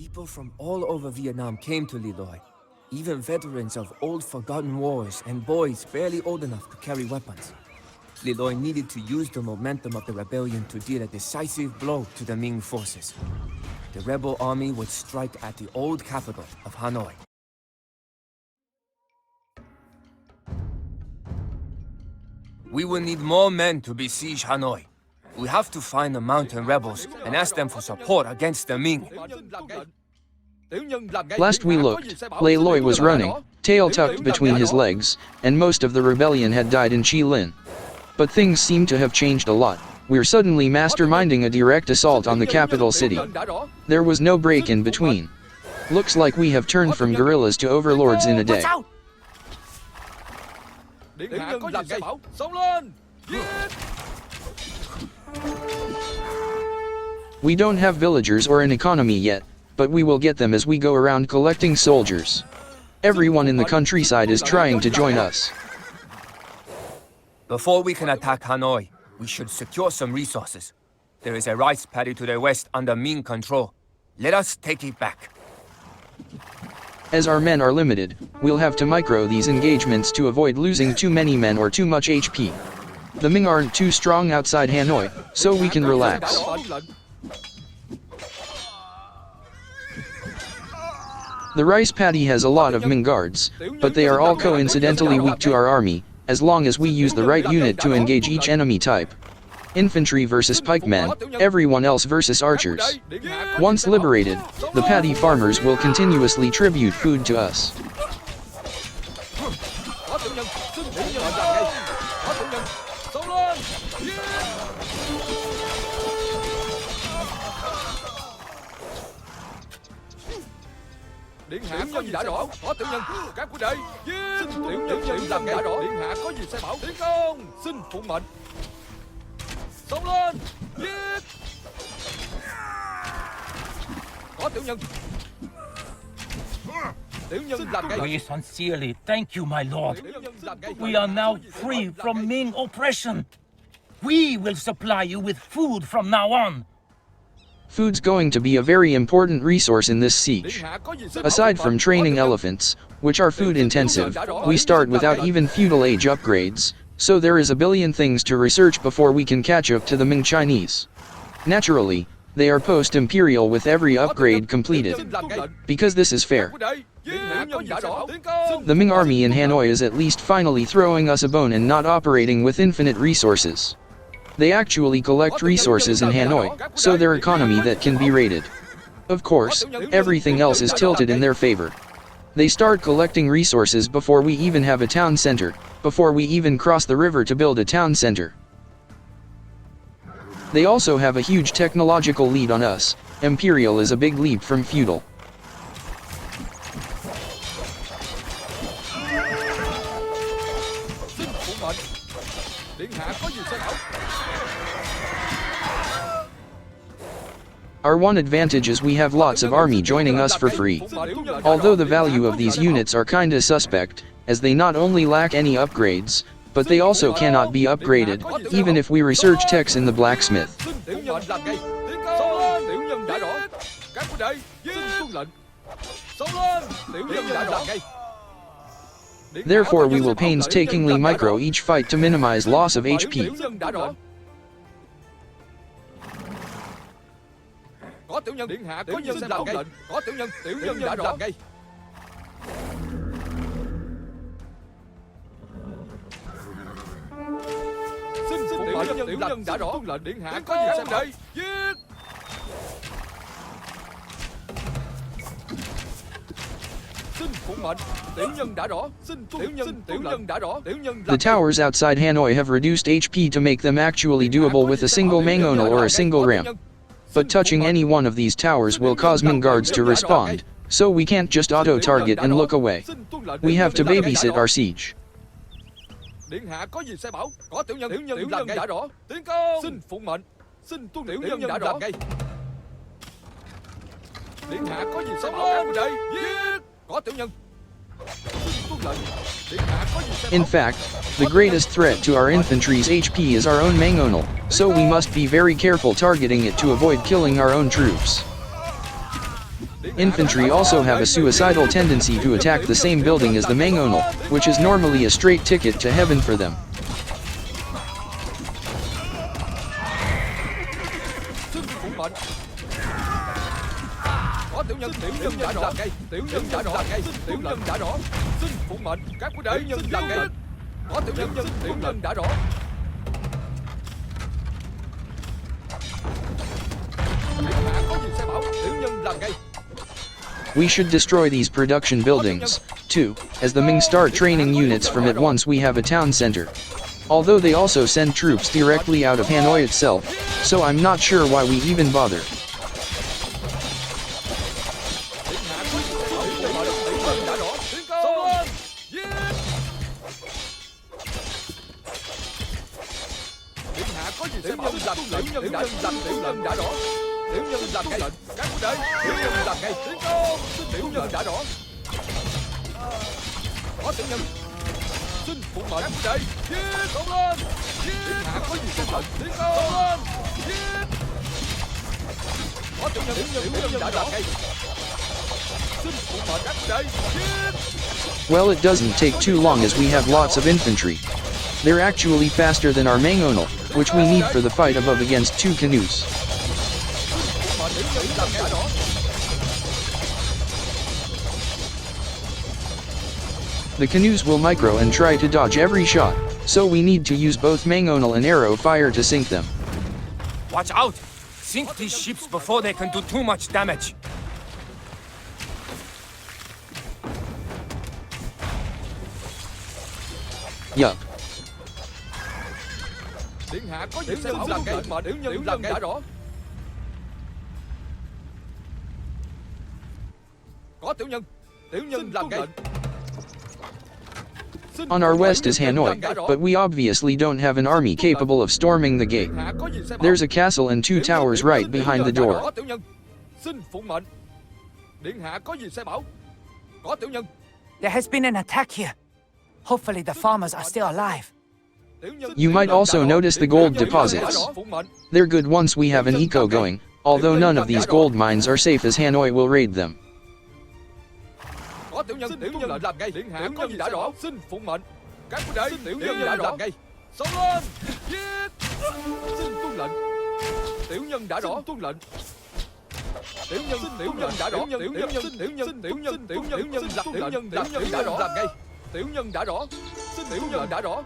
People from all over Vietnam came to Liloi. Even veterans of old forgotten wars and boys barely old enough to carry weapons. Liloi needed to use the momentum of the rebellion to deal a decisive blow to the Ming forces. The rebel army would strike at the old capital of Hanoi. We will need more men to besiege Hanoi. We have to find the mountain rebels and ask them for support against the Ming. Last we looked, Lei Loi was running, tail tucked between his legs, and most of the rebellion had died in Chi-Lin. But things seem to have changed a lot. We're suddenly masterminding a direct assault on the capital city. There was no break in between. Looks like we have turned from guerrillas to overlords in a day. We don't have villagers or an economy yet, but we will get them as we go around collecting soldiers. Everyone in the countryside is trying to join us. Before we can attack Hanoi, we should secure some resources. There is a rice paddy to the west under Ming control. Let us take it back. As our men are limited, we'll have to micro these engagements to avoid losing too many men or too much HP. The Ming aren't too strong outside Hanoi, so we can relax. The rice paddy has a lot of Ming guards, but they are all coincidentally weak to our army, as long as we use the right unit to engage each enemy type. Infantry versus pikemen, everyone else versus archers. Once liberated, the paddy farmers will continuously tribute food to us. Điện hạ có gì đã rõ, có tiểu nhân, các quý đệ, xin tiểu nhân làm đã rõ. Điện hạ có gì sai bảo, tiến công, xin phụng mệnh. Xông lên, giết. Có tiểu nhân. Tiểu nhân làm ngay. We sincerely thank you, my lord. We are now free from Ming oppression. We will supply you with food from now on. Food's going to be a very important resource in this siege. Aside from training elephants, which are food intensive, we start without even feudal age upgrades, so there is a billion things to research before we can catch up to the Ming Chinese. Naturally, they are post-Imperial with every upgrade completed, because this is fair. The Ming army in Hanoi is at least finally throwing us a bone and not operating with infinite resources. They actually collect resources in Hanoi, so their economy that can be rated. Of course, everything else is tilted in their favor. They start collecting resources before we even have a town center, before we even cross the river to build a town center. They also have a huge technological lead on us. Imperial is a big leap from feudal. Our one advantage is we have lots of army joining us for free. Although the value of these units are kinda suspect, as they not only lack any upgrades, but they also cannot be upgraded, even if we research techs in the blacksmith. Therefore we will painstakingly micro each fight to minimize loss of HP. Có tiểu nhân, điện hạ có nhân xin làm lệnh. Có tiểu nhân đã rõ. Xin tiểu nhân đã rõ. Điện hạ có gì xem đây. Giết. Xin phụng mệnh. Tiểu nhân đã rõ. Xin tiểu nhân đã rõ. The towers outside Hanoi have reduced HP to make them actually doable with a single mangonel or a single ramp. But touching any one of these towers will cause Ming guards to respond, so we can't just auto-target and look away. We have to babysit our siege. Điện hạ có gì sai bảo, có tiểu nhân đã rõ. Tiến công, xin phụng mệnh, xin tuân tiểu nhân đã rõ. Điện hạ có gì sai bảo, các quý đệ, giết, có tiểu nhân. In fact, the greatest threat to our infantry's HP is our own mangonel, so we must be very careful targeting it to avoid killing our own troops. Infantry also have a suicidal tendency to attack the same building as the Mangonel, which is normally a straight ticket to heaven for them. Xin phụ mệnh. Có tiểu nhân đã rõ. Tiểu nhân đã rõ. Tiểu nhân đã rõ. Xin phụ mệnh các quý đệ. Tiểu nhân là ngay. Có tiểu nhân đã rõ. Có gì sai bảo. Tiểu nhân là ngay. We should destroy these production buildings, too, as the Ming start training units from it once we have a town center. Although they also send troops directly out of Hanoi itself, so I'm not sure why we even bother. Tiểu nhân làm ngay. Các quý đệ. Tiểu nhân làm ngay. Tiến công. Tiểu nhân đã rõ. Có tiểu nhân. Xin phụ mệnh các quý đệ. Giết. Xông lên. Giết. Điện hạ có gì sai lệnh. Tiến công. Xông lên. Giết. Có tiểu nhân. Tiểu nhân đã rõ. Xin phụ mệnh các quý đệ. Giết. Well, it doesn't take too long as we have lots of infantry. They're actually faster than our Mangonel, which we need for the fight above against 2 canoes. The canoes will micro and try to dodge every shot, so we need to use both Mangonel and arrow fire to sink them. Watch out! Sink these ships before they can do too much damage. Yup. Điện hạ có gì sai bảo làm ngay mà tiểu nhân đã rõ. Có tiểu nhân làm ngay. On our west is Hanoi, but we obviously don't have an army capable of storming the gate. There's a castle and 2 towers right behind the door. Có tiểu nhân. Xin phụ mệnh. Điện hạ có gì sai bảo. Có tiểu nhân. There has been an attack here. Hopefully the farmers are still alive. You might also notice the gold deposits. They're good once we have an eco going, although none of these gold mines are safe as Hanoi will raid them. Có tiểu nhân làm ngay. Điện hạ có gì đã rõ. Xin phụ mệnh. Các quý đệ. Tiểu nhân đã rõ. Xông lên. Giết. Xin tuân lệnh. Tiểu nhân đã rõ. Tuân lệnh. Tiểu nhân đã rõ. Tiểu nhân đã rõ. Làm ngay. Tiểu nhân đã rõ. Xin tiểu nhân đã rõ.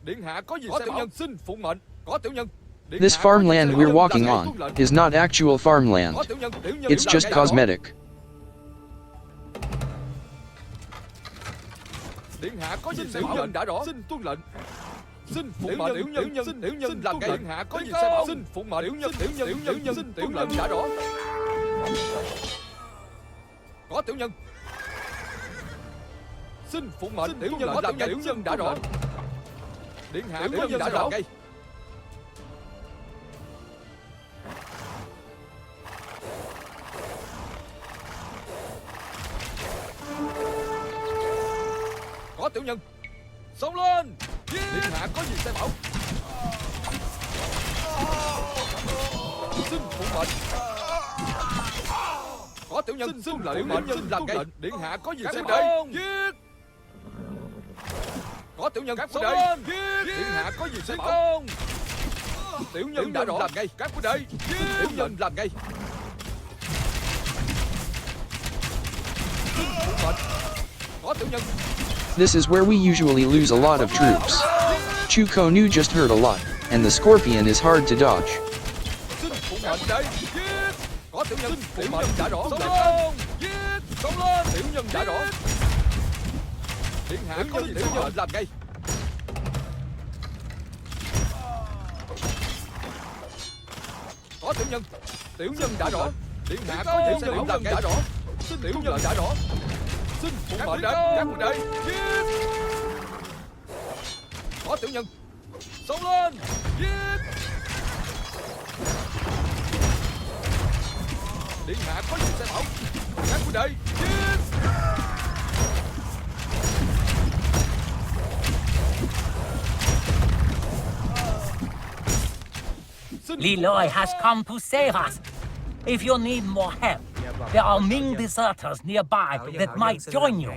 Điện hạ có gì sai bảo. Xin phụ mệnh. Có tiểu nhân. This farmland we're walking on is not actual farmland. It's just cosmetic. Điện hạ có gì sai bảo đã rõ. Xin tuân lệnh. Xin phụ mệnh. Tiểu nhân làm ngay. Điện hạ có gì sai bảo. Xin phụ mệnh. Tiểu nhân xin tuân lệnh đã rõ. Có tiểu nhân. Xin phụ mệnh. Tiểu nhân làm ngay. Tiểu nhân đã rõ. Điện hạ có gì đã rõ. Có tiểu nhân. Xông lên. Điện hạ có gì sai bảo. Xin phụ mệnh. Có tiểu nhân. Xin lệnh. Xin làm ngay. Điện hạ có gì sai bảo. Giết. Có tiểu nhân. Xông lên. Điện hạ có gì sai bảo. Tiểu nhân đã rõ. Làm ngay. Các quý đệ. Tiểu nhân làm ngay. Xin phụ mệnh. Có tiểu nhân. This is where we usually lose a lot of troops. Chu Konu just hurt a lot, and the Scorpion is hard to dodge. Xin phụ mệnh đây. Giết. Có tiểu nhân. Tiểu nhân đã rõ. Xông lên. Giết. Xông lên. Tiểu nhân đã rõ. Điện hạ có gì tiểu nhân làm ngay. Có tiểu nhân. Tiểu nhân đã rõ. Điện hạ có gì sai bảo làm ngay. Đã rõ. Xin tiểu nhân đã rõ. Xin phụ mệnh đây. Các quý đệ. Giết. Có tiểu nhân. Xông lên. Giết. Điện hạ có gì sai bảo. Các quý đệ. Giết. Leroy has come to save us. If you need more help, there are Ming deserters nearby that might join you.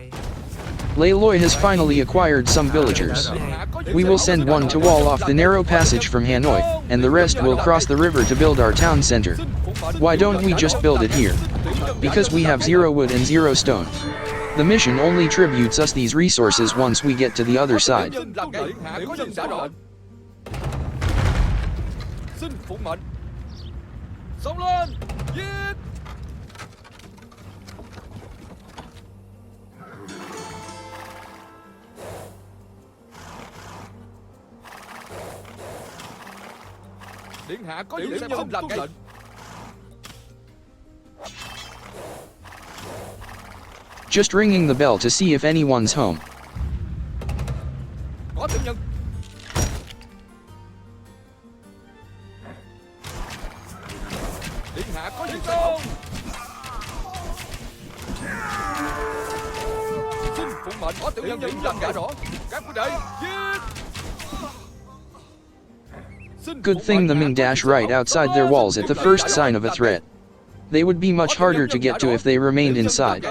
Leroy has finally acquired some villagers. We will send one to wall off the narrow passage from Hanoi, and the rest will cross the river to build our town center. Why don't we just build it here? Because we have 0 wood and 0 stone. The mission only tributes us these resources once we get to the other side. Xin phụng mệnh. Xông lên, giết. Điện hạ có gì sẽ không làm lệnh. Just ringing the bell to see if anyone's home. Có tiểu nhân. Điện hạ có gì không? Xin phụng mệnh. Có tiểu nhân làm gã rõ. Các huynh đệ giết. Good thing the Ming dash right outside their walls at the first sign of a threat. They would be much harder to get to if they remained inside.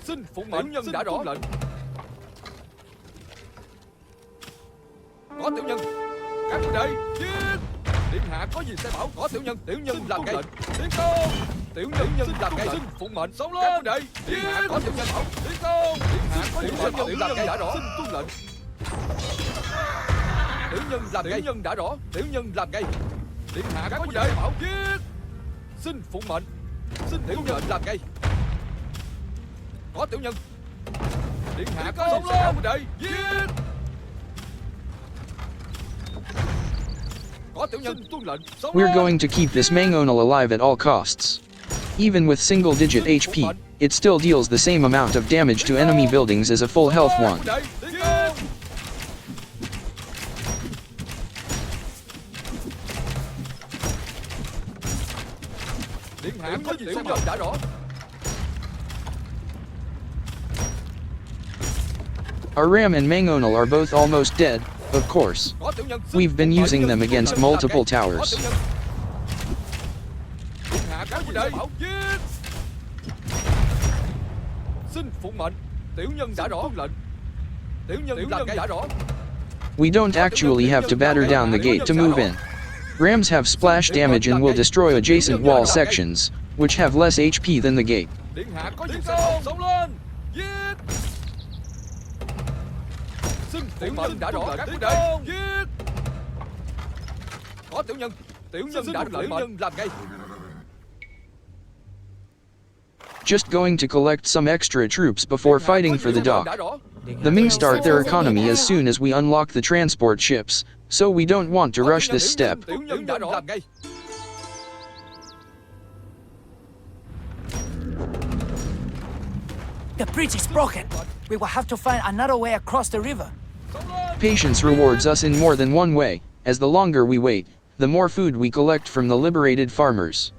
Xin phụng mệnh. Nhân đã rõ lệnh. Có tiểu nhân. Các huynh đệ giết. Điện hạ có gì sai bảo. Có tiểu nhân. Tiểu nhân làm lệnh. Tiến công. Tiểu nhân làm ngay. Xin phụng mệnh. Sống lên. Các huynh đệ. Điện hạ có tiểu nhân bảo. Tiến công. Điện hạ có tiểu nhân. Tiểu nhân đã rõ. Xin tuân lệnh. Tiểu nhân làm ngay. Tiểu nhân đã rõ. Tiểu nhân làm ngay. Điện hạ có gì bảo. Giết. Xin phụng mệnh. Xin tiểu nhân làm ngay. Có tiểu nhân. Điện hạ có gì sai bảo. Huynh đệ giết. We're going to keep this Mangonel alive at all costs. Even with single-digit HP, it still deals the same amount of damage to enemy buildings as a full health one. Our Ram and Mangonel are both almost dead, of course. We've been using them against multiple towers. We don't actually have to batter down the gate to move in. Rams have splash damage and will destroy adjacent wall sections, which have less HP than the gate. Tiểu nhân đã rõ. Các huynh đệ giết. Có tiểu nhân. Tiểu nhân đã lệnh. Tiểu nhân làm ngay. Just going to collect some extra troops before fighting for the dock. The Ming start their economy as soon as we unlock the transport ships, so we don't want to rush this step. Tiểu nhân đã làm ngay. The bridge is broken. We will have to find another way across the river. Patience rewards us in more than one way, as the longer we wait, the more food we collect from the liberated farmers.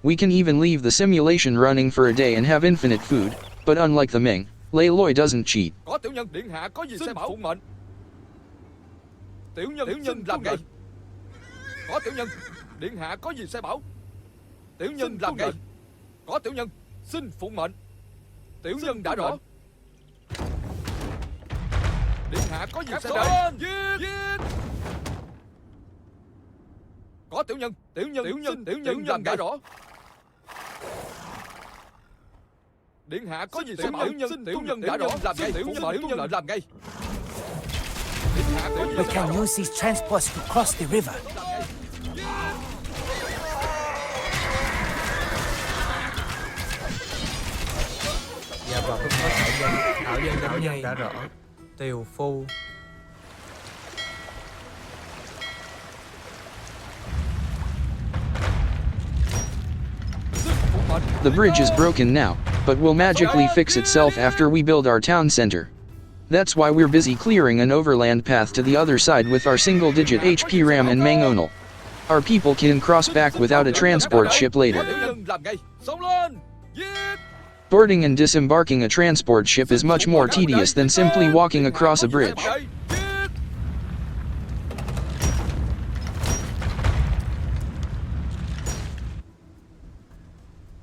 We can even leave the simulation running for a day and have infinite food, but unlike the Ming, Leroy doesn't cheat. Có tiểu nhân. Điện hạ có gì sai bảo. Phụng mệnh. Tiểu nhân làm ngay. Có tiểu nhân. Điện hạ có gì sai bảo. Tiểu nhân làm ngay. Có tiểu nhân. Xin phụng mệnh. Tiểu nhân đã rõ. Điện hạ có gì sai bảo. Giết. Có tiểu nhân. Tiểu nhân làm ngay rõ. Điện hạ có gì sai bảo. Tiểu nhân đã rõ. Làm ngay. Tiểu nhân làm ngay. We can use these transports to cross the river. Dạ và cũng có thảo dân đã rõ. Tiều phu. The bridge is broken now, but will magically fix itself after we build our town center. That's why we're busy clearing an overland path to the other side with our single-digit HP Ram and Mangonel. Our people can cross back without a transport ship later. Boarding and disembarking a transport ship is much more tedious than simply walking across a bridge.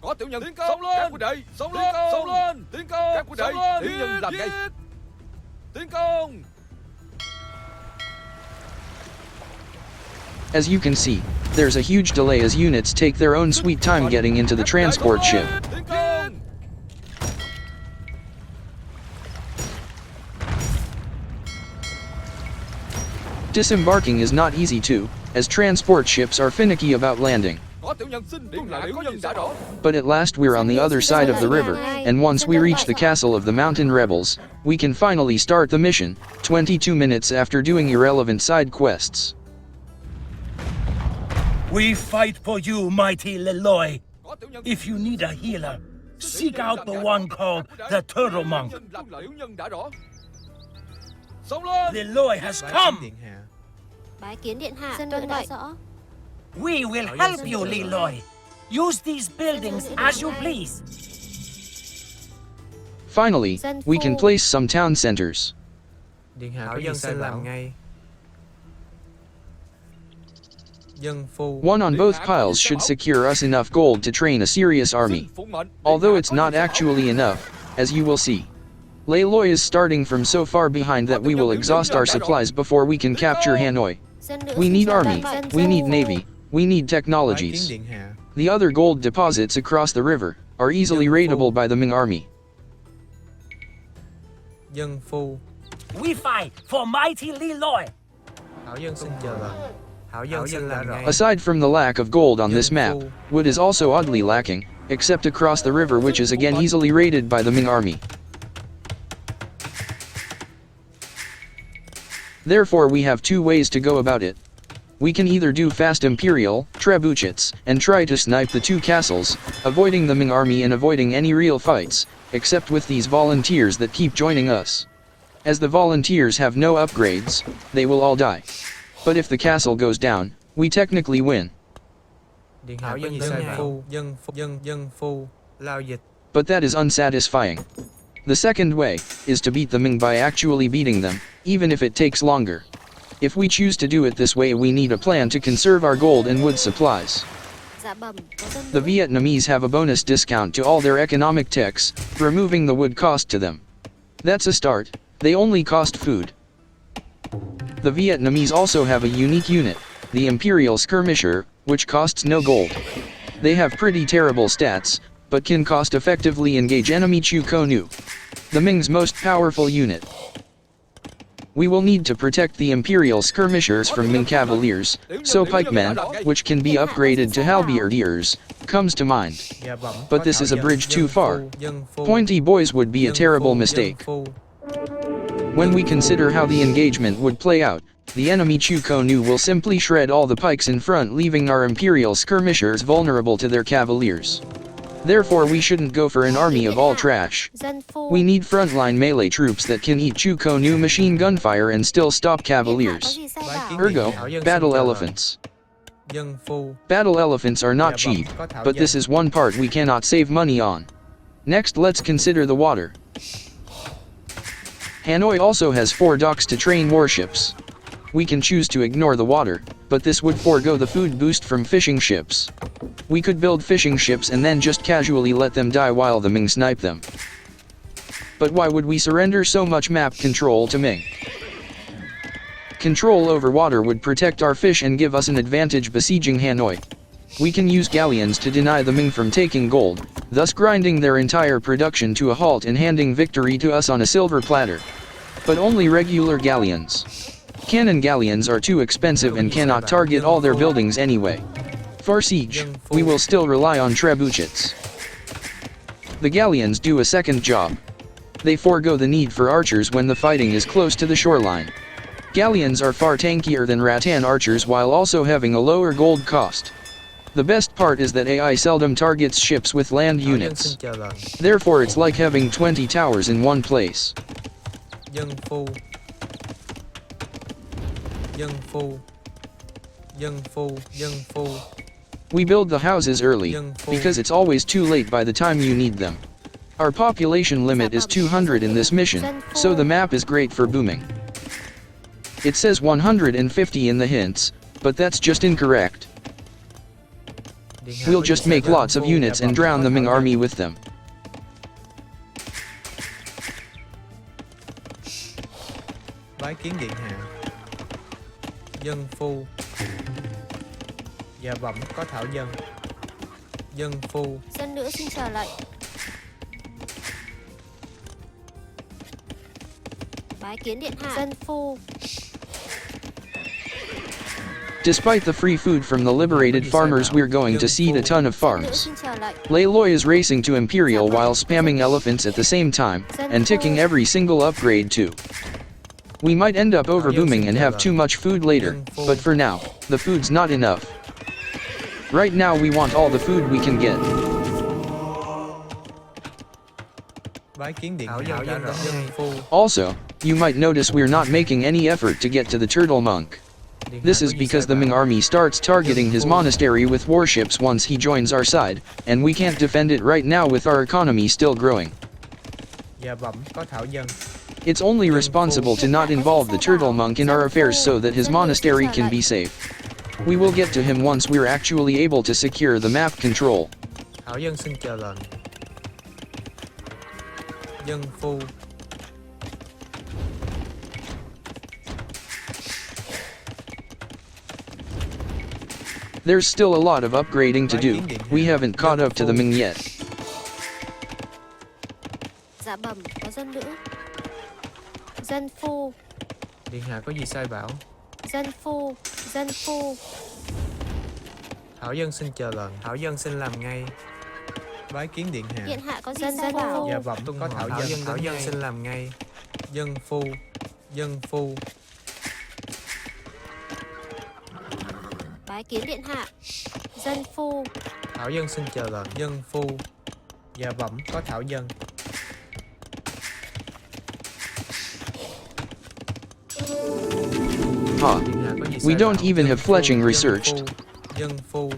Có tiểu nhân tiến công. Các huynh đệ, xông lên, xông lên, tiến công. Các huynh đệ, tiểu nhân làm ngay. Tiến công. As you can see, there's a huge delay as units take their own sweet time getting into the transport ship. Tiến công. Disembarking is not easy too, as transport ships are finicky about landing. Có tiểu nhân xin điện hạ có nhân đã rõ. But at last we're on the other side of the river, and once we reach the castle of the mountain rebels, we can finally start the mission, 22 minutes after doing irrelevant side quests. We fight for you, mighty Leloy. Có tiểu nhân. If you need a healer, seek out the one called the Turtle Monk. Tiểu nhân đã rõ. Xông lên. Leloy has Bái come. kiến điện hạ. Bái kiến điện hạ, tuân đã rõ. We will help you, Leloy. Use these buildings as you please. Finally, we can place some town centers. Điện hạ có dân xin làm ngay. Dân phu. One on both piles should secure us enough gold to train a serious army, although it's not actually enough, as you will see. Leloy is starting from so far behind that we will exhaust our supplies before we can capture Hanoi. We need army, we need navy, we need Bái kiến technologies. điện hạ. The other gold deposits across the river are easily raidable by the Ming army. Dân phu. We fight for mighty Leloy. Hảo dân xin chờ lệnh. Hảo dân xin làm ngay. Aside from the lack of gold on this map, wood is also oddly lacking, except across the river, which is again easily raided by the Ming army. Therefore we have two ways to go about it. We can either do fast Imperial, trebuchets, and try to snipe the two castles, avoiding the Ming army and avoiding any real fights, except with these volunteers that keep joining us. As the volunteers have no upgrades, they will all die. But if the castle goes down, we technically win. Điện hạ có gì sai bảo. Dân phu. Lao dịch. But that is unsatisfying. The second way is to beat the Ming by actually beating them, even if it takes longer. If we choose to do it this way, we need a plan to conserve our gold and wood supplies. Dạ bẩm, có dân The nữ. Vietnamese have a bonus discount to all their economic techs, removing the wood cost to them. That's a start. They only cost food. The Vietnamese also have a unique unit, the Imperial Skirmisher, which costs no gold. They have pretty terrible stats, but can cost effectively engage enemy Chu Ko Nu, the Ming's most powerful unit. We will need to protect the Imperial Skirmishers from Ming Cavaliers, so pikemen, which can be upgraded to halberdiers, comes to mind. Dạ bẩm. But this is a bridge too far. Pointy boys would be a terrible mistake. When we consider how the engagement would play out, the enemy Chu Ko Nu will simply shred all the pikes in front, leaving our Imperial Skirmishers vulnerable to their cavaliers. Therefore we shouldn't go for an army of all trash. Dân phu. We need frontline melee troops that can eat Chu Ko Nu machine gunfire and still stop Điện hạ có cavaliers. gì sai bảo. Ergo, battle elephants. Dân phu. Battle elephants are not cheap, but this is one part we cannot save money on. Next, let's consider the water. Hanoi also has 4 docks to train warships. We can choose to ignore the water, but this would forego the food boost from fishing ships. We could build fishing ships and then just casually let them die while the Ming snipe them. But why would we surrender so much map control to Ming? Control over water would protect our fish and give us an advantage besieging Hanoi. We can use galleons to deny the Ming from taking gold, thus grinding their entire production to a halt and handing victory to us on a silver platter. But only regular galleons. Cannon galleons are too expensive and cannot target all their buildings anyway. For siege, we will still rely on trebuchets. The galleons do a second job. They forego the need for archers when the fighting is close to the shoreline. Galleons are far tankier than rattan archers while also having a lower gold cost. The best part is that AI seldom targets ships with land Hảo dân units. xin chờ lệnh. Therefore it's like having 20 towers in one place. Dân phu. Dân phu. Dân phu. Dân phu. We build the houses early, because it's always too late by the time you need them. Our population limit is 200 in this mission, so the map is great for booming. It says 150 in the hints, but that's just incorrect. We'll just make lots of units and drown the Ming army with them. Bái kiến điện hạ. Dân phu. Dạ bẩm có thảo dân. Dân phu. Dân nữ xin chờ lệnh. Bái kiến điện hạ. Dân phu. Despite the free food from the liberated farmers, we're going to seed a ton of farms. Layloy is racing to Imperial while spamming elephants at the same time, and ticking every single upgrade too. We might end up overbooming and have too much food later, but for now, the food's not enough. Right now we want all the food we can get. Bái kiến điện hạ. Dân phu. Also, you might notice we're not making any effort to get to the turtle monk. This is because the Ming army starts targeting his monastery with warships once he joins our side, and we can't defend it right now with our economy still growing. Dạ bẩm có thảo dân. It's only responsible to not involve the turtle monk in our affairs so that his monastery can be safe. We will get to him once we're actually able to secure the map control. Thảo dân xin chờ lệnh. Dân phu. There's still a lot of upgrading to do. We haven't caught up to the Ming yet. Dạ bẩm có dân nữ. Dân phu. Điện hạ có gì sai bảo? Dân phu. Dân phu. Thảo dân xin chờ lệnh. Thảo dân xin làm ngay. Bái kiến điện hạ. Điện hạ có dân sai bảo. Dạ bẩm có thảo dân. Thảo dân xin làm ngay. Dân phu. Dân phu. Bái kiến điện hạ. Dân phu. Thảo dân xin chờ lệnh. Dân phu. Dạ bẩm có thảo dân. Huh. We don't even have fletching researched. Dân phu.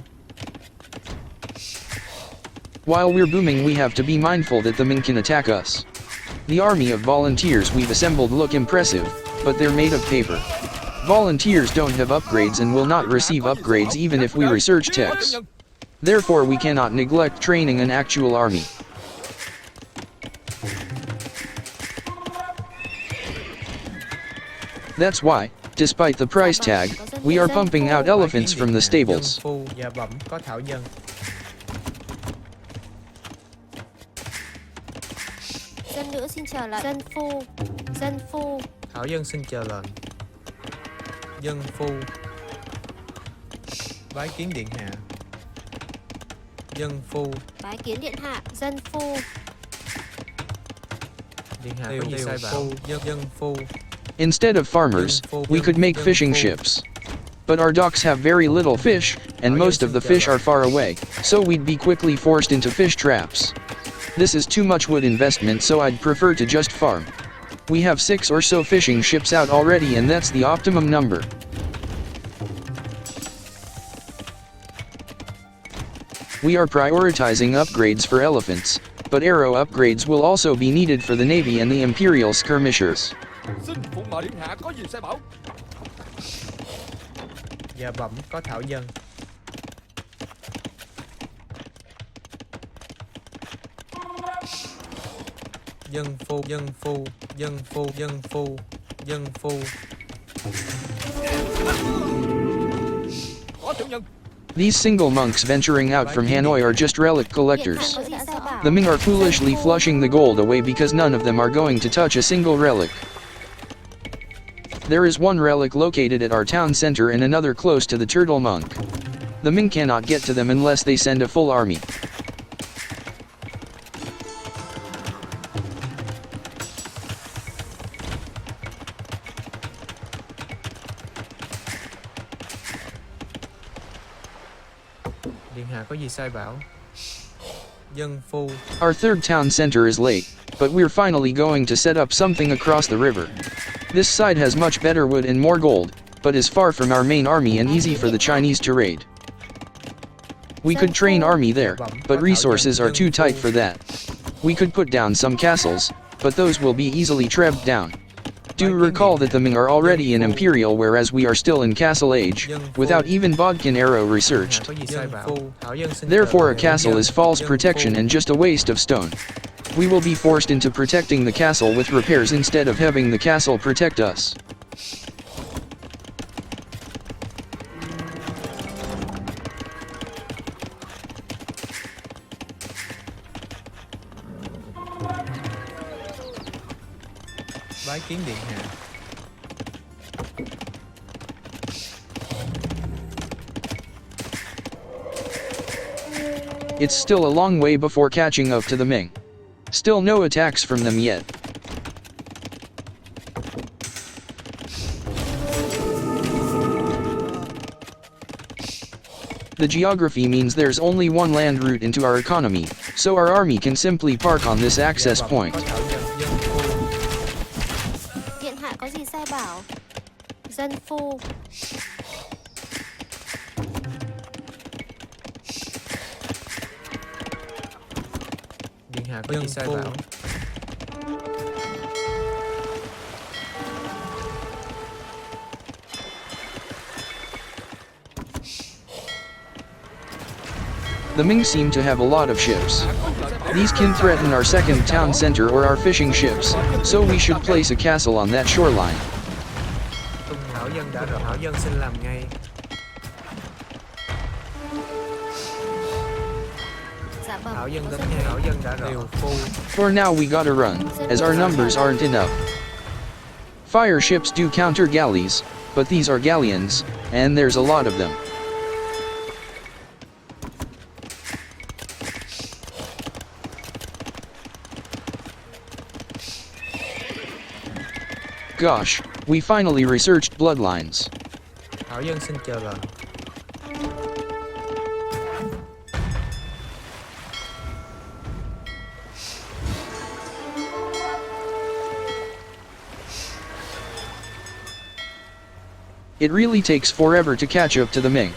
While we're booming, we have to be mindful that the Ming can attack us. The army of volunteers we've assembled look impressive, but they're made of paper. Volunteers don't have upgrades and will not receive upgrades even if we research techs. Therefore we cannot neglect training an actual army. That's why, despite the price tag, we are pumping out elephants from the stables. Dân phu. Dạ bẩm có thảo dân. Dân nữ xin chờ lệnh. Dân phu. Dân phu. Thảo dân xin chờ lệnh. Dân phu. Bái kiến điện hạ. Dân phu. Bái kiến điện hạ. Dân phu. Điện hạ có gì sai bảo? Dân phu. Instead of farmers, we could make fishing ships. But our docks have very little fish, and most of the fish are far away, so we'd be quickly forced into fish traps. This is too much wood investment, so I'd prefer to just farm. We have 6 or so fishing ships out already, and that's the optimum number. We are prioritizing upgrades for elephants, but arrow upgrades will also be needed for the Navy and the Imperial Skirmishers. Xin phụng mệnh điện hạ có gì sai bảo. Dạ bẩm có thảo dân. Dân phu. Dân phu. Dân phu. Dân phu. Dân phu. Có tiểu nhân. These single monks venturing out from Hanoi are just relic collectors. The Ming are foolishly flushing the gold away because none of them are going to touch a single relic. There is one relic located at our town center and another close to the turtle monk. The Ming cannot get to them unless they send a full army. Điện hạ có gì sai bảo? Dân phu. Our third town center is late, but we're finally going to set up something across the river. This side has much better wood and more gold, but is far from our main army and easy for the Chinese to raid. We could train army there, but resources are too tight for that. We could put down some castles, but those will be easily trebbed down. Do recall that the Ming are already in Imperial whereas we are still in Castle Age, without even Bodkin Arrow researched. Therefore a castle is false protection and just a waste of stone. We will be forced into protecting the castle with repairs instead of having the castle protect us. Bái kiến điện hạ. It's still a long way before catching up to the Ming. Still no attacks from them yet. The geography means there's only one land route into our economy, so our army can simply park on this access point. Điện hạ có gì sai bảo? Dân phu. Điện hạ có gì sai bảo? The Ming seem to have a lot of ships. These can threaten our second town center or our fishing ships, so we should place a castle on that shoreline. Tung hảo dân đã rõ. Hảo dân xin làm ngay. Dạ bẩm. Hảo dân đến ngay. Hảo dân đã rõ. Tiều phu. For now we gotta run, as our numbers aren't enough. Fire ships do counter galleys, but these are galleons, and there's a lot of them. Gosh, we finally researched bloodlines. Hảo dân xin chờ lệnh. It really takes forever to catch up to the Ming.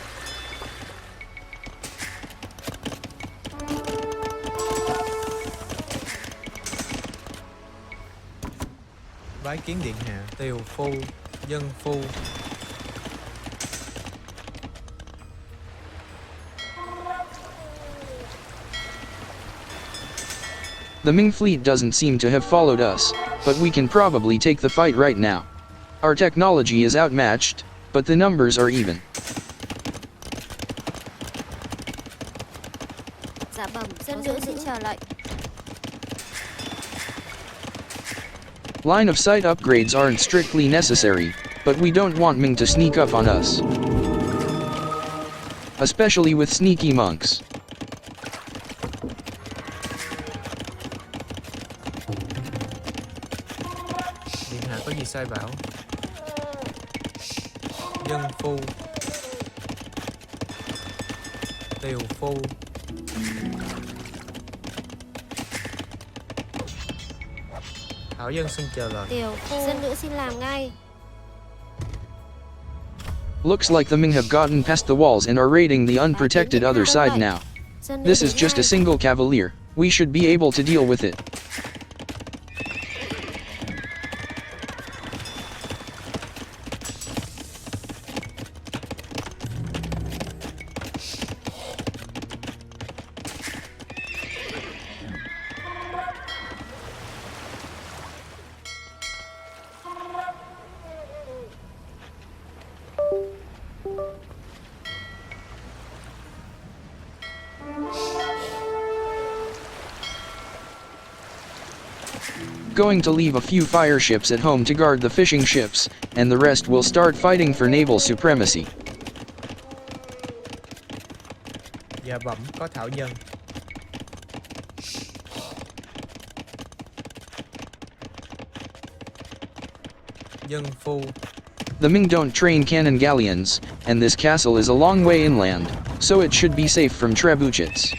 Bái kiến điện hạ. Tiều phu. Dân phu. The Ming fleet doesn't seem to have followed us, but we can probably take the fight right now. Our technology is outmatched, but the numbers are even. Dạ bẩm. Dân nữ xin chờ lệnh. Line of sight upgrades aren't strictly necessary, but we don't want Ming to sneak up on us. Especially with sneaky monks. Điện hạ có gì sai bảo? Dân phu. Tiều phu. Hảo dân xin chờ lệnh. Tiều phu. Dân nữ xin làm ngay. Looks like the Ming have gotten past the walls and are raiding the unprotected other side now. Dân nữ This is đến just a ngay. single cavalier. We should be able to deal with it. Going to leave a few fire ships at home to guard the fishing ships, and the rest will start fighting for naval supremacy. Dạ bẩm có thảo dân. Dân phu. The Ming don't train cannon galleons, and this castle is a long way inland, so it should be safe from trebuchets.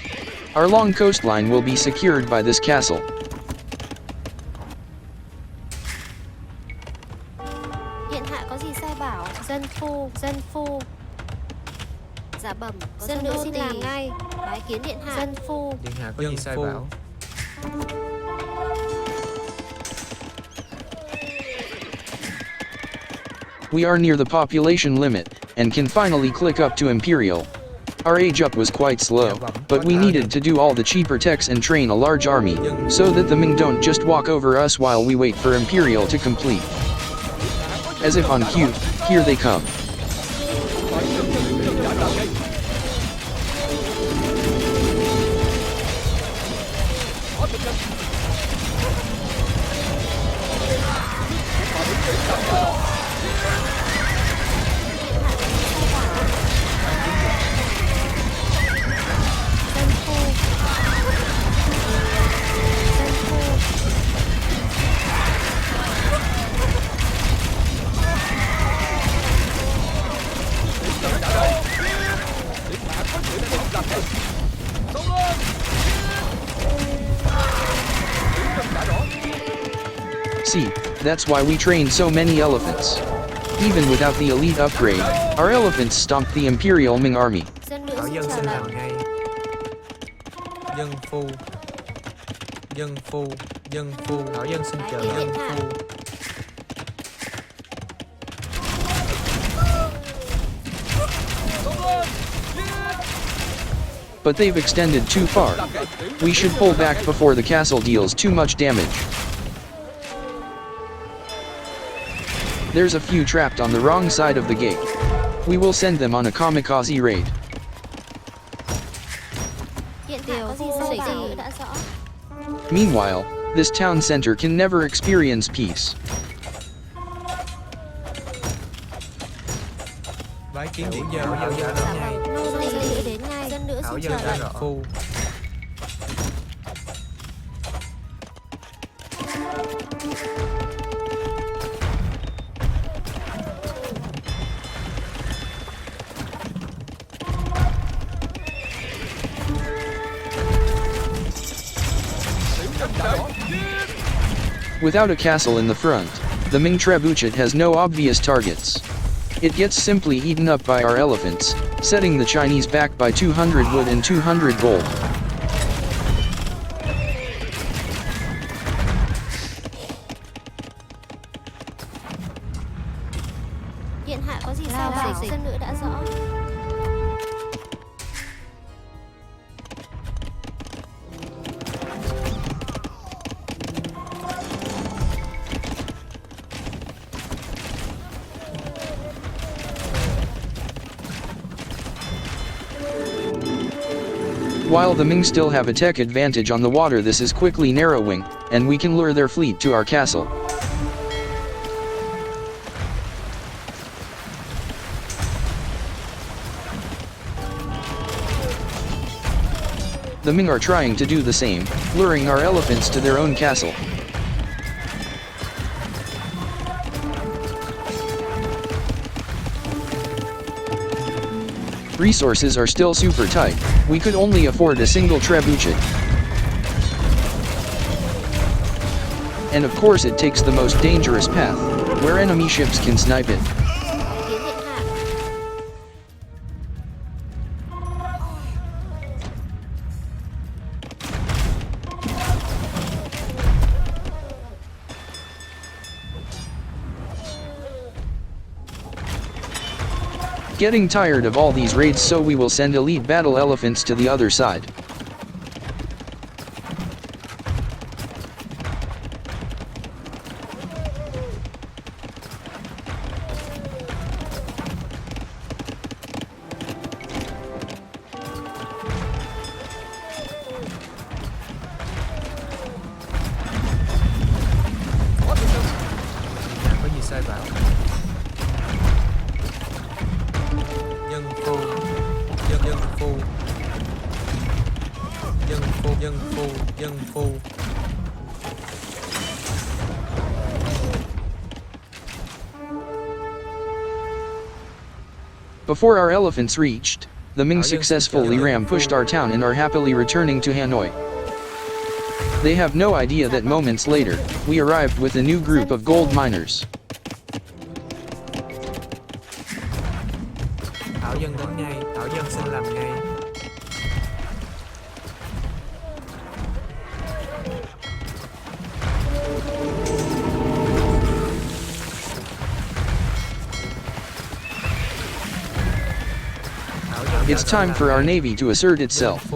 Our long coastline will be secured by this castle. Điện hạ có gì sai bảo? Dân phu. Dân phu. Dạ bẩm. Dân nữ xin làm ngay. Bái kiến điện hạ. Dân phu. Điện hạ có gì sai bảo? We are near the population limit, and can finally click up to Imperial. Our age up was quite slow, but we needed to do all the cheaper techs and train a large army, so that the Ming don't just walk over us while we wait for Imperial to complete. As if on cue, here they come. See, that's why we trained so many elephants. Even without the elite upgrade, our elephants stomped the Imperial Ming army. Dân nữ Thảo xin dân chào xin lại. làm ngay. Dân phu. Dân phu. Dân phu. Thảo dân xin chờ dân phu. But they've extended too far. We should pull back before the castle deals too much damage. There's a few trapped on the wrong side of the gate. We will send them on a kamikaze raid. Hiện tại có gì xảy ra đã rõ. Meanwhile, this town center can never experience peace. Bái kiến điện giờ Thảo dân Dạ đến ngay. vâng, nô dân nữ đến ngay. Dân nữ Thảo xin dân chào đã lại. rõ. Phu. Without a castle in the front, the Ming trebuchet has no obvious targets. It gets simply eaten up by our elephants, setting the Chinese back by 200 wood and 200 gold. Điện hạ có gì sao bảo. Dân nữ đã rõ. While the Ming still have a tech advantage on the water, this is quickly narrowing, and we can lure their fleet to our castle. The Ming are trying to do the same, luring our elephants to their own castle. Resources are still super tight. We could only afford a single trebuchet. And of course it takes the most dangerous path, where enemy ships can snipe it. Kiến điện hạ. Getting tired of all these raids, so we will send elite battle elephants to the other side. Nhà có gì sai bảo. Dân phu. Dân phu. Dân phu. Dân phu. Dân phu. Before our elephants reached, the Ming successfully ram-pushed our town and are happily returning to Hanoi. They have no idea that moments later, we arrived with a new group of gold miners. Thảo dân đến ngay. Thảo dân xin làm ngay. It's time for our navy to assert itself.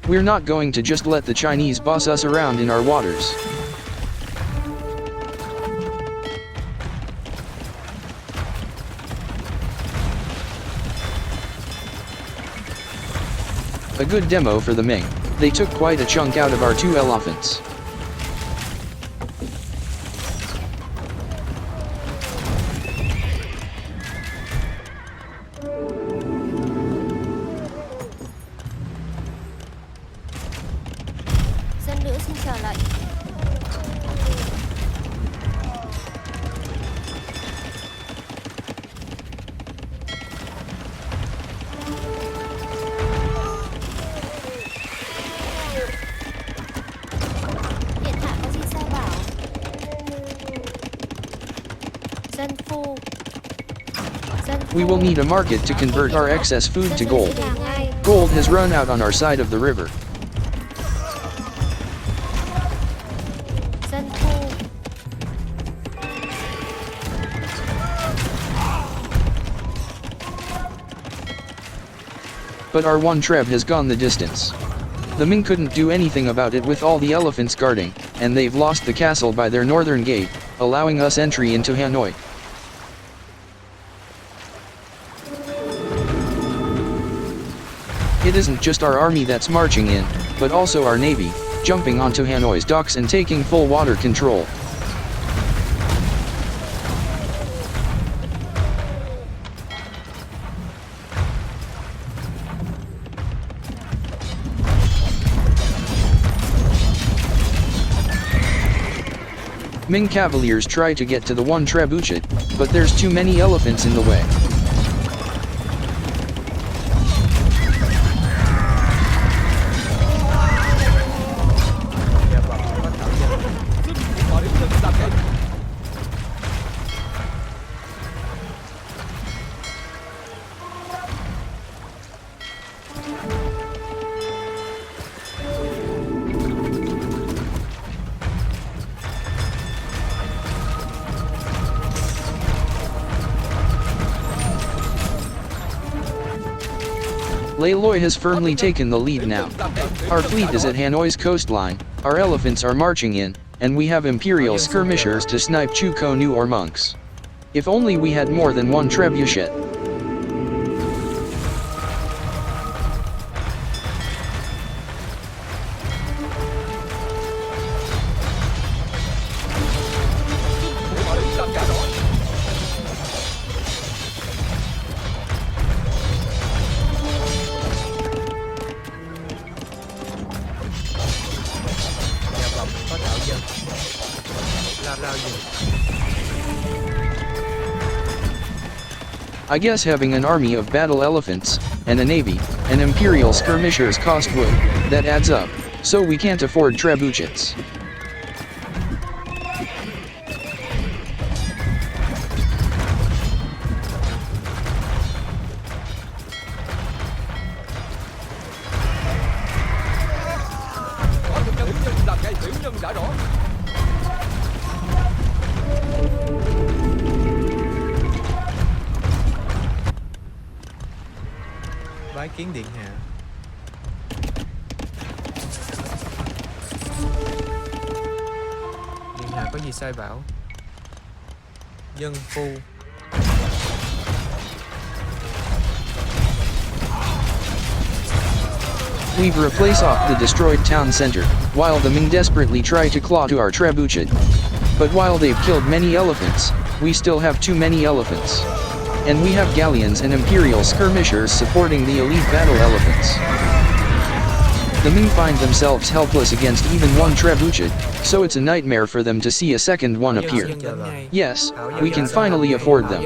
We're not going to just let the Chinese boss us around in our waters. A good demo for the Ming. They took quite a chunk out of our 2 elephants. Dân nữ xin chào lại. Điện hạ có gì sai bảo? Dân phu. We will need a market to convert our excess food to gold. Gold has run out on our side of the river. Dân phu. But our 1 treb has gone the distance. The Ming couldn't do anything about it with all the elephants guarding, and they've lost the castle by their northern gate, allowing us entry into Hanoi. It isn't just our army that's marching in, but also our navy, jumping onto Hanoi's docks and taking full water control. Ming cavaliers try to get to the 1 trebuchet, but there's too many elephants in the way. Loi has firmly taken the lead now. Our fleet is at Hanoi's coastline, our elephants are marching in, and we have Imperial skirmishers to snipe Chu Ko Nu or monks. If only we had more than 1 trebuchet. I guess having an army of battle elephants, and a navy, and Imperial skirmishers cost wood, that adds up, so we can't afford trebuchets. Bái kiến điện hạ. Điện hạ có gì sai bảo? Dân phu. We've replaced off the destroyed town center, while the Ming desperately try to claw to our trebuchet. But while they've killed many elephants, we still have too many elephants. And we have galleons and Imperial skirmishers supporting the elite battle elephants. The Ming find themselves helpless against even 1 trebuchet, so it's a nightmare for them to see a second one appear. Yes, we can finally afford them.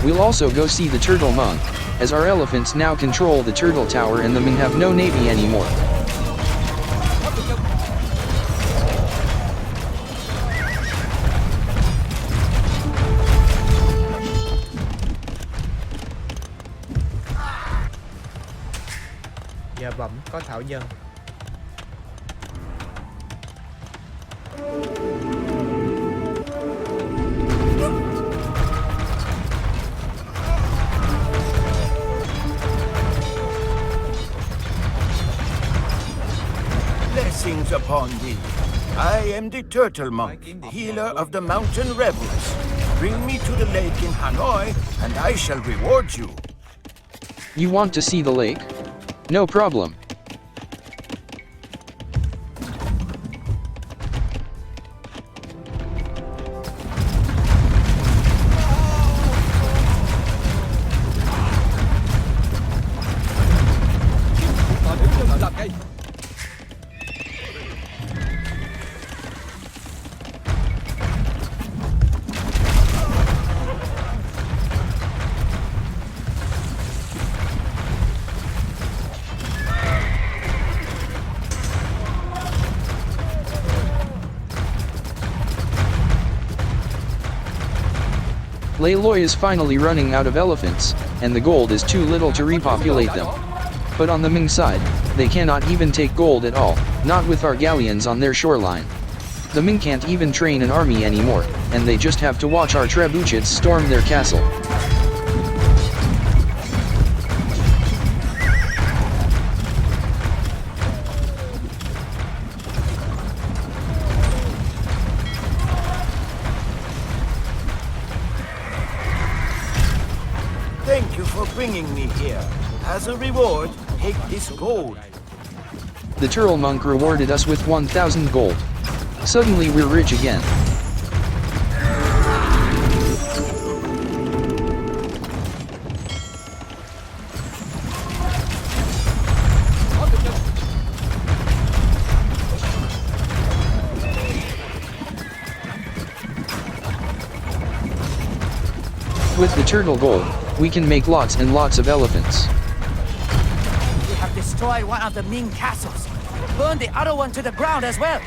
We'll also go see the turtle monk, as our elephants now control the turtle tower and the Ming have no navy anymore. Dạ bẩm có thảo dân. upon thee. I am the Turtle Monk, healer of the mountain rebels. Bring me to the lake in Hanoi, and I shall reward you. You want to see the lake? No problem. Layloy is finally running out of elephants, and the gold is too little to repopulate them. But on the Ming side, they cannot even take gold at all, not with our galleons on their shoreline. The Ming can't even train an army anymore, and they just have to watch our trebuchets storm their castle. Thank you for bringing me here. As a reward, take this gold. The Turtle Monk rewarded us with 1,000 gold. Suddenly we're rich again. With the turtle gold, we can make lots and lots of elephants. We have destroyed one of the Ming castles. Burn the other one to the ground as well.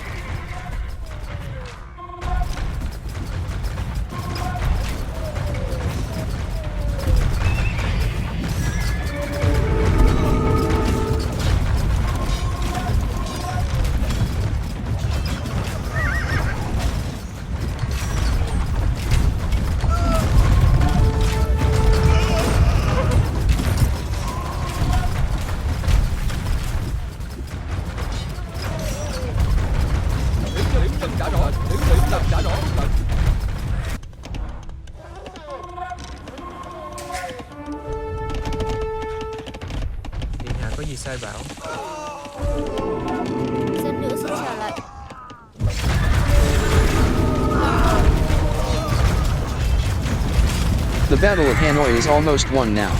Điện hạ có gì sai bảo? Dân nữ xin trả lại. The Battle of Hanoi is almost won now.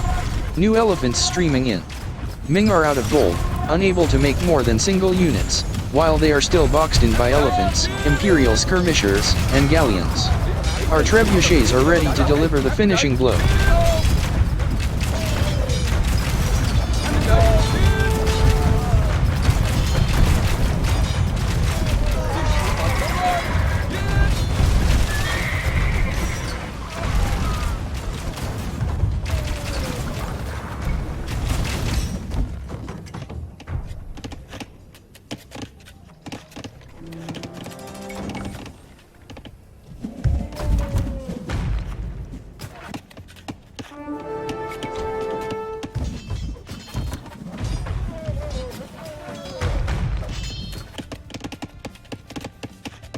New elephants streaming in. Ming are out of gold, unable to make more than single units, while they are still boxed in by elephants, Imperial skirmishers, and galleons. Our trebuchets are ready to deliver the finishing blow.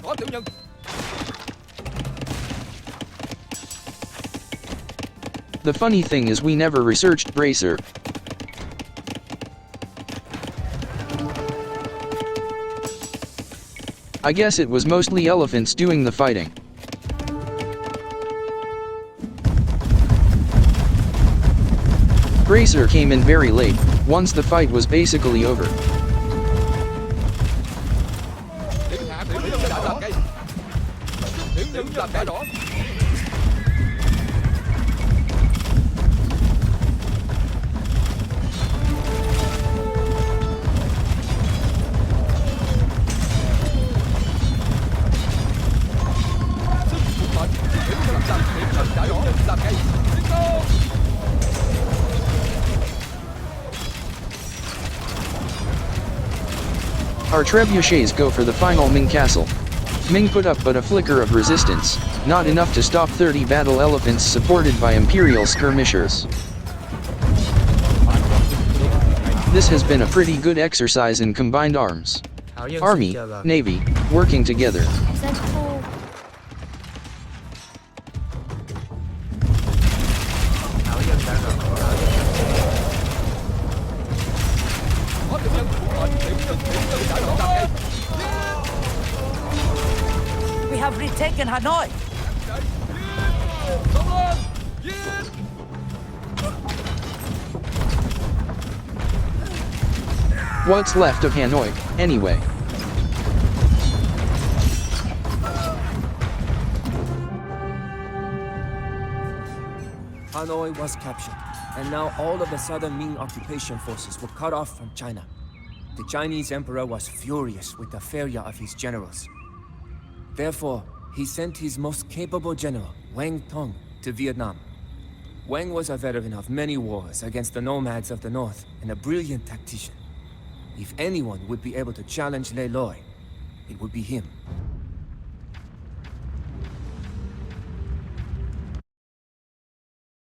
Có tiểu nhân. The funny thing is we never researched Bracer. I guess it was mostly elephants doing the fighting. Bracer came in very late, once the fight was basically over. Điện hạ tiểu nhân đã làm cây. Tiểu nhân làm đã rõ. Our trebuchets go for the final Ming castle. Ming put up but a flicker of resistance, not enough to stop 30 battle elephants supported by Imperial skirmishers. This has been a pretty good exercise in combined arms. Thảo Dân xin Army, chào bạn. Navy, working together. Dân phu. Thảo Dân đã rồi. Thảo Dân Có được nhân phụ mệnh, tiểu nhân đã rõ ràng. We have retaken Hanoi. Xông lên, giết. What's left of Hanoi, anyway? Hanoi was captured, and now all of the southern Ming occupation forces were cut off from China. The Chinese emperor was furious with the failure of his generals. Therefore, he sent his most capable general, Wang Tong, to Vietnam. Wang was a veteran of many wars against the nomads of the north and a brilliant tactician. If anyone would be able to challenge Le Loi, it would be him.